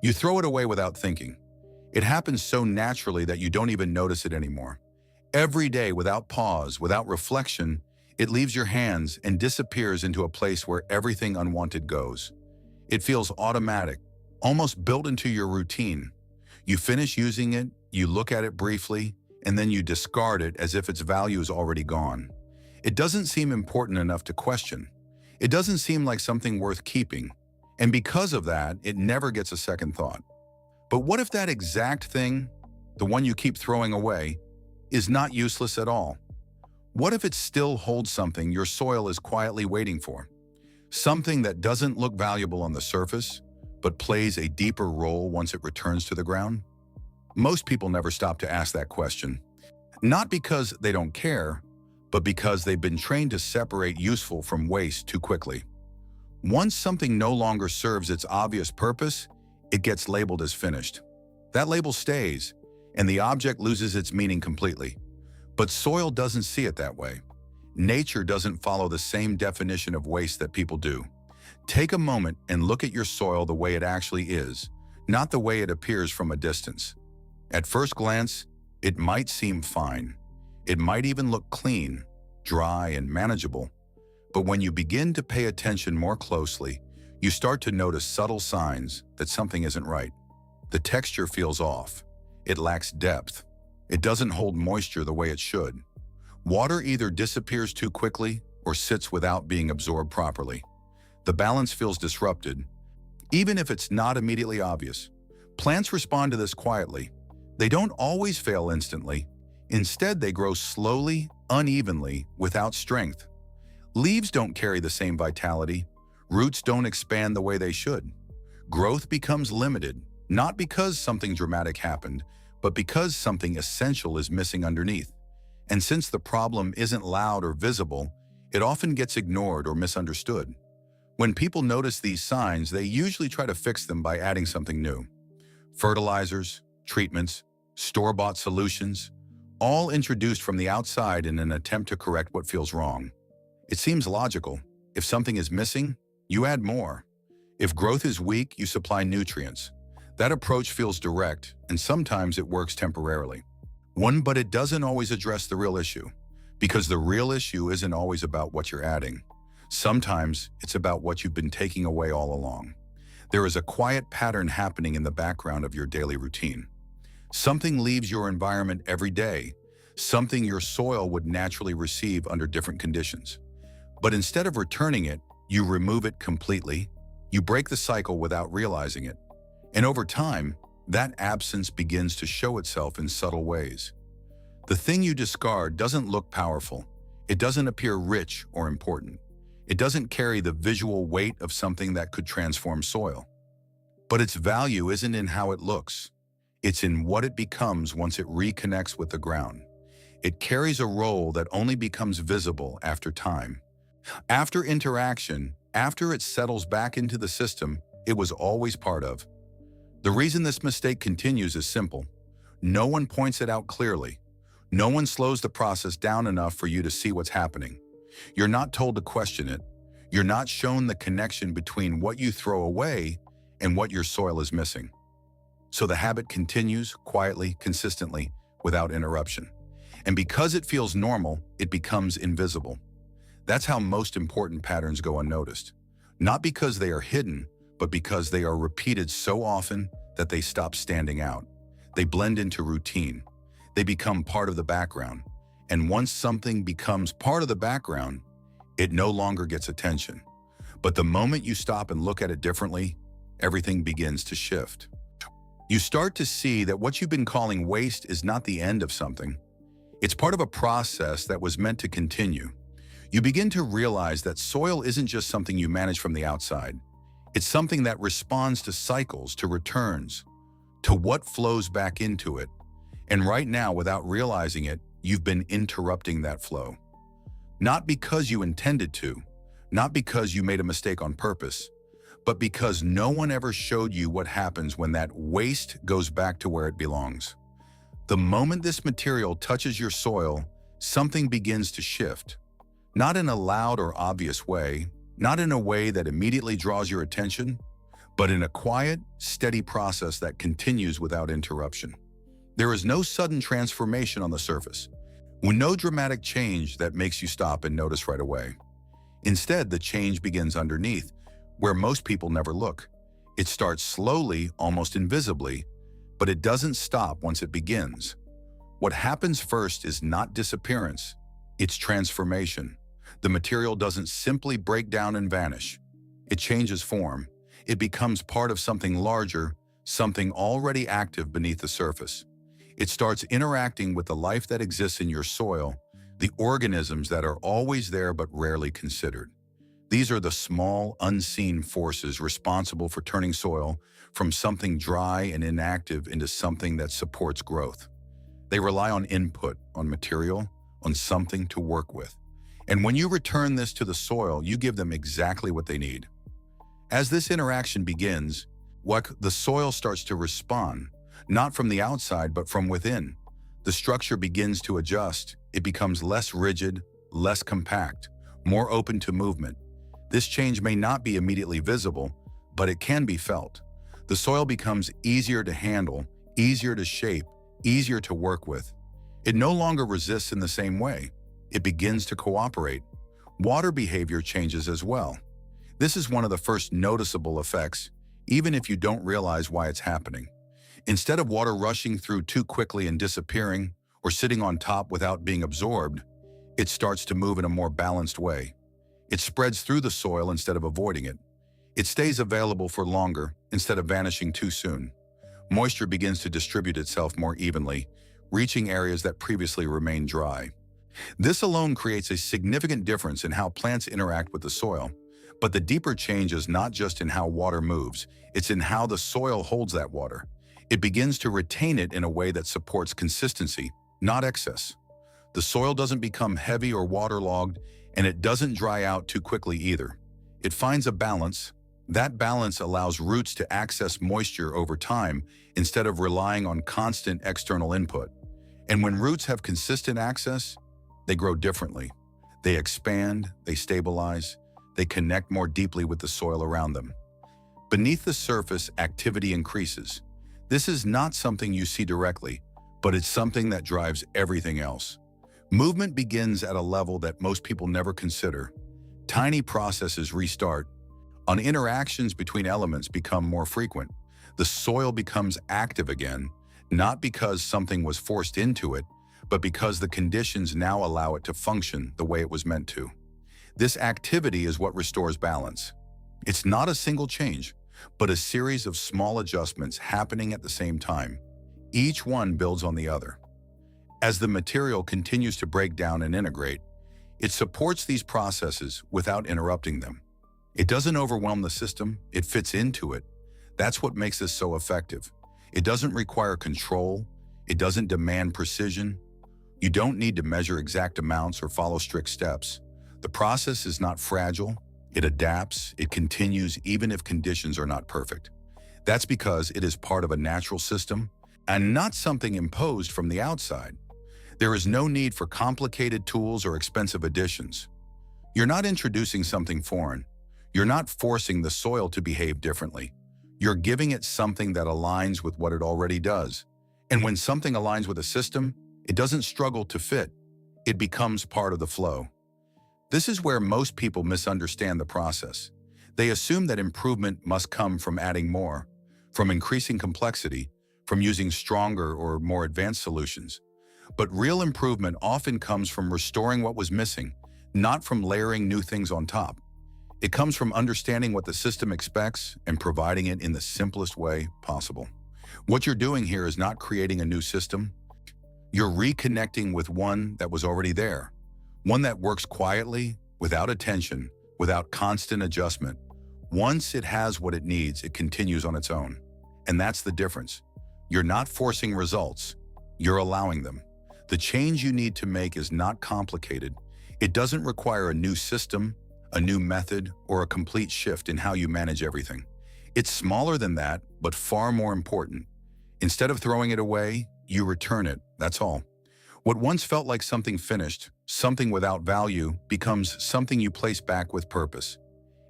You throw it away without thinking. It happens so naturally that you don't even notice it anymore. Every day, without pause, without reflection, it leaves your hands and disappears into a place where everything unwanted goes. It feels automatic, almost built into your routine. You finish using it, you look at it briefly, and then you discard it as if its value is already gone. It doesn't seem important enough to question. It doesn't seem like something worth keeping. And because of that, it never gets a second thought. But what if that exact thing, the one you keep throwing away, is not useless at all? What if it still holds something your soil is quietly waiting for? Something that doesn't look valuable on the surface, but plays a deeper role once it returns to the ground? Most people never stop to ask that question. Not because they don't care, but because they've been trained to separate useful from waste too quickly. Once something no longer serves its obvious purpose, it gets labeled as finished. That label stays, and the object loses its meaning completely. But soil doesn't see it that way. Nature doesn't follow the same definition of waste that people do. Take a moment and look at your soil the way it actually is, not the way it appears from a distance. At first glance, it might seem fine. It might even look clean, dry, and manageable. But when you begin to pay attention more closely, you start to notice subtle signs that something isn't right. The texture feels off. It lacks depth. It doesn't hold moisture the way it should. Water either disappears too quickly or sits without being absorbed properly. The balance feels disrupted, even if it's not immediately obvious. Plants respond to this quietly. They don't always fail instantly. Instead, they grow slowly, unevenly, without strength. Leaves don't carry the same vitality. Roots don't expand the way they should. Growth becomes limited, not because something dramatic happened, but because something essential is missing underneath. And since the problem isn't loud or visible, it often gets ignored or misunderstood. When people notice these signs, they usually try to fix them by adding something new. Fertilizers, treatments, store-bought solutions, all introduced from the outside in an attempt to correct what feels wrong. It seems logical. If something is missing, you add more. If growth is weak, you supply nutrients. That approach feels direct, and sometimes it works temporarily. But it doesn't always address the real issue, because the real issue isn't always about what you're adding. Sometimes it's about what you've been taking away all along. There is a quiet pattern happening in the background of your daily routine. Something leaves your environment every day, something your soil would naturally receive under different conditions. But instead of returning it, you remove it completely. You break the cycle without realizing it. And over time, that absence begins to show itself in subtle ways. The thing you discard doesn't look powerful. It doesn't appear rich or important. It doesn't carry the visual weight of something that could transform soil. But its value isn't in how it looks. It's in what it becomes once it reconnects with the ground. It carries a role that only becomes visible after time. After interaction, after it settles back into the system it was always part of. The reason this mistake continues is simple. No one points it out clearly. No one slows the process down enough for you to see what's happening. You're not told to question it. You're not shown the connection between what you throw away and what your soil is missing. So the habit continues quietly, consistently, without interruption. And because it feels normal, it becomes invisible. That's how most important patterns go unnoticed. Not because they are hidden, but because they are repeated so often that they stop standing out. They blend into routine. They become part of the background. And once something becomes part of the background, it no longer gets attention. But the moment you stop and look at it differently, everything begins to shift. You start to see that what you've been calling waste is not the end of something. It's part of a process that was meant to continue. You begin to realize that soil isn't just something you manage from the outside. It's something that responds to cycles, to returns, to what flows back into it. And right now, without realizing it, you've been interrupting that flow. Not because you intended to, not because you made a mistake on purpose, but because no one ever showed you what happens when that waste goes back to where it belongs. The moment this material touches your soil, something begins to shift. Not in a loud or obvious way, not in a way that immediately draws your attention, but in a quiet, steady process that continues without interruption. There is no sudden transformation on the surface, with no dramatic change that makes you stop and notice right away. Instead, the change begins underneath, where most people never look. It starts slowly, almost invisibly, but it doesn't stop once it begins. What happens first is not disappearance, it's transformation. The material doesn't simply break down and vanish. It changes form. It becomes part of something larger, something already active beneath the surface. It starts interacting with the life that exists in your soil, the organisms that are always there but rarely considered. These are the small, unseen forces responsible for turning soil from something dry and inactive into something that supports growth. They rely on input, on material, on something to work with. And when you return this to the soil, you give them exactly what they need. As this interaction begins, the soil starts to respond, not from the outside, but from within. The structure begins to adjust. It becomes less rigid, less compact, more open to movement. This change may not be immediately visible, but it can be felt. The soil becomes easier to handle, easier to shape, easier to work with. It no longer resists in the same way. It begins to cooperate. Water behavior changes as well. This is one of the first noticeable effects, even if you don't realize why it's happening. Instead of water rushing through too quickly and disappearing, or sitting on top without being absorbed, it starts to move in a more balanced way. It spreads through the soil instead of avoiding it. It stays available for longer instead of vanishing too soon. Moisture begins to distribute itself more evenly, reaching areas that previously remained dry. This alone creates a significant difference in how plants interact with the soil. But the deeper change is not just in how water moves, it's in how the soil holds that water. It begins to retain it in a way that supports consistency, not excess. The soil doesn't become heavy or waterlogged, and it doesn't dry out too quickly either. It finds a balance. That balance allows roots to access moisture over time instead of relying on constant external input. And when roots have consistent access, they grow differently. They expand, they stabilize, they connect more deeply with the soil around them. Beneath the surface, activity increases. This is not something you see directly, but it's something that drives everything else. Movement begins at a level that most people never consider. Tiny processes restart. Interactions between elements become more frequent. The soil becomes active again, not because something was forced into it, but because the conditions now allow it to function the way it was meant to. This activity is what restores balance. It's not a single change, but a series of small adjustments happening at the same time. Each one builds on the other. As the material continues to break down and integrate, it supports these processes without interrupting them. It doesn't overwhelm the system, it fits into it. That's what makes this so effective. It doesn't require control, it doesn't demand precision. You don't need to measure exact amounts or follow strict steps. The process is not fragile, it adapts, it continues even if conditions are not perfect. That's because it is part of a natural system and not something imposed from the outside. There is no need for complicated tools or expensive additions. You're not introducing something foreign. You're not forcing the soil to behave differently. You're giving it something that aligns with what it already does. And when something aligns with a system, it doesn't struggle to fit. It becomes part of the flow. This is where most people misunderstand the process. They assume that improvement must come from adding more, from increasing complexity, from using stronger or more advanced solutions. But real improvement often comes from restoring what was missing, not from layering new things on top. It comes from understanding what the system expects and providing it in the simplest way possible. What you're doing here is not creating a new system. You're reconnecting with one that was already there, one that works quietly, without attention, without constant adjustment. Once it has what it needs, it continues on its own. And that's the difference. You're not forcing results, you're allowing them. The change you need to make is not complicated. It doesn't require a new system, a new method, or a complete shift in how you manage everything. It's smaller than that, but far more important. Instead of throwing it away, you return it, that's all. What once felt like something finished, something without value, becomes something you place back with purpose.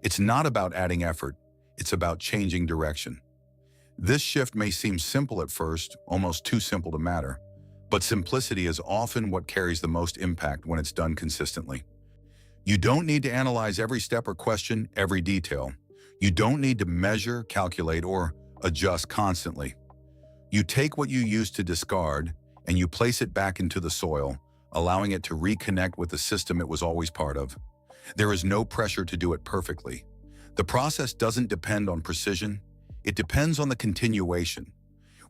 It's not about adding effort. It's about changing direction. This shift may seem simple at first, almost too simple to matter, but simplicity is often what carries the most impact when it's done consistently. You don't need to analyze every step or question every detail. You don't need to measure, calculate, or adjust constantly. You take what you used to discard and you place it back into the soil, allowing it to reconnect with the system it was always part of. There is no pressure to do it perfectly. The process doesn't depend on precision. It depends on the continuation.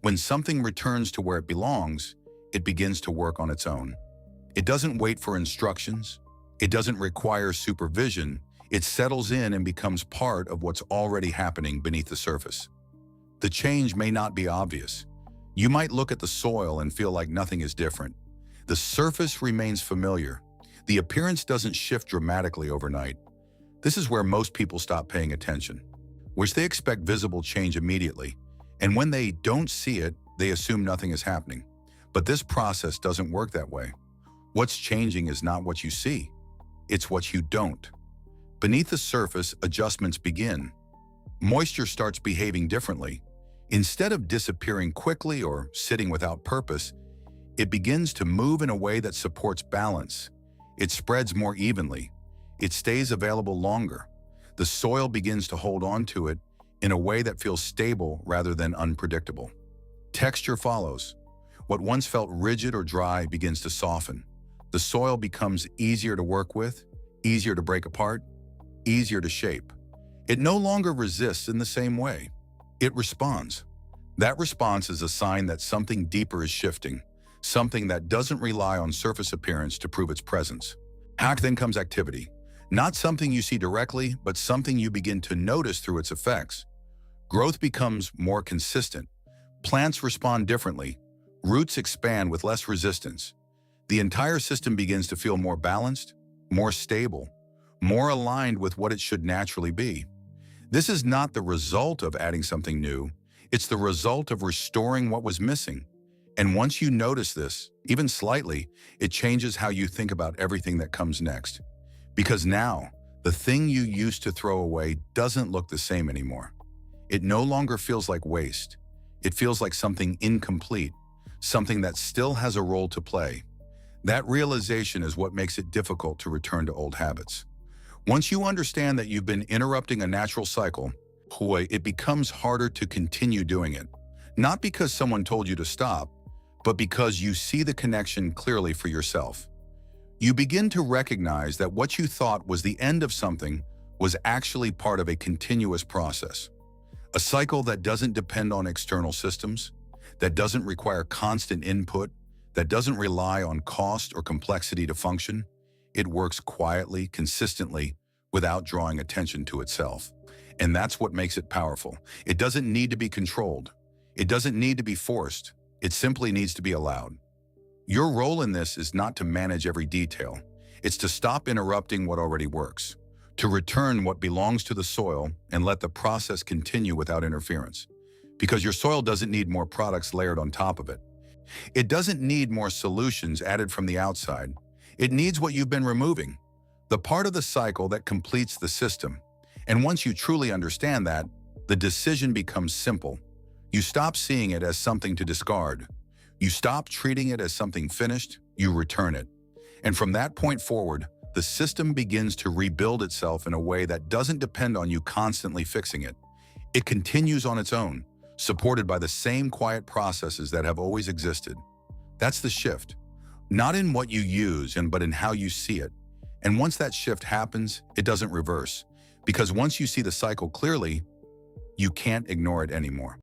When something returns to where it belongs, it begins to work on its own. It doesn't wait for instructions. It doesn't require supervision. It settles in and becomes part of what's already happening beneath the surface. The change may not be obvious. You might look at the soil and feel like nothing is different. The surface remains familiar. The appearance doesn't shift dramatically overnight. This is where most people stop paying attention, which they expect visible change immediately. And when they don't see it, they assume nothing is happening. But this process doesn't work that way. What's changing is not what you see. It's what you don't. Beneath the surface, adjustments begin. Moisture starts behaving differently. Instead of disappearing quickly or sitting without purpose, it begins to move in a way that supports balance. It spreads more evenly. It stays available longer. The soil begins to hold on to it in a way that feels stable rather than unpredictable. Texture follows. What once felt rigid or dry begins to soften. The soil becomes easier to work with, easier to break apart, easier to shape. It no longer resists in the same way. It responds. That response is a sign that something deeper is shifting, something that doesn't rely on surface appearance to prove its presence. Then comes activity. Not something you see directly, but something you begin to notice through its effects. Growth becomes more consistent. Plants respond differently. Roots expand with less resistance. The entire system begins to feel more balanced, more stable, more aligned with what it should naturally be. This is not the result of adding something new. It's the result of restoring what was missing. And once you notice this, even slightly, it changes how you think about everything that comes next. Because now, the thing you used to throw away doesn't look the same anymore. It no longer feels like waste. It feels like something incomplete, something that still has a role to play. That realization is what makes it difficult to return to old habits. Once you understand that you've been interrupting a natural cycle, it becomes harder to continue doing it. Not because someone told you to stop, but because you see the connection clearly for yourself. You begin to recognize that what you thought was the end of something was actually part of a continuous process. A cycle that doesn't depend on external systems, that doesn't require constant input, that doesn't rely on cost or complexity to function. It works quietly, consistently, without drawing attention to itself. And that's what makes it powerful. It doesn't need to be controlled. It doesn't need to be forced. It simply needs to be allowed. Your role in this is not to manage every detail. It's to stop interrupting what already works, to return what belongs to the soil and let the process continue without interference. Because your soil doesn't need more products layered on top of it. It doesn't need more solutions added from the outside. It needs what you've been removing, the part of the cycle that completes the system. And once you truly understand that, the decision becomes simple. You stop seeing it as something to discard. You stop treating it as something finished, you return it. And from that point forward, the system begins to rebuild itself in a way that doesn't depend on you constantly fixing it. It continues on its own, supported by the same quiet processes that have always existed. That's the shift. Not in what you use, but in how you see it. And once that shift happens, it doesn't reverse. Because once you see the cycle clearly, you can't ignore it anymore.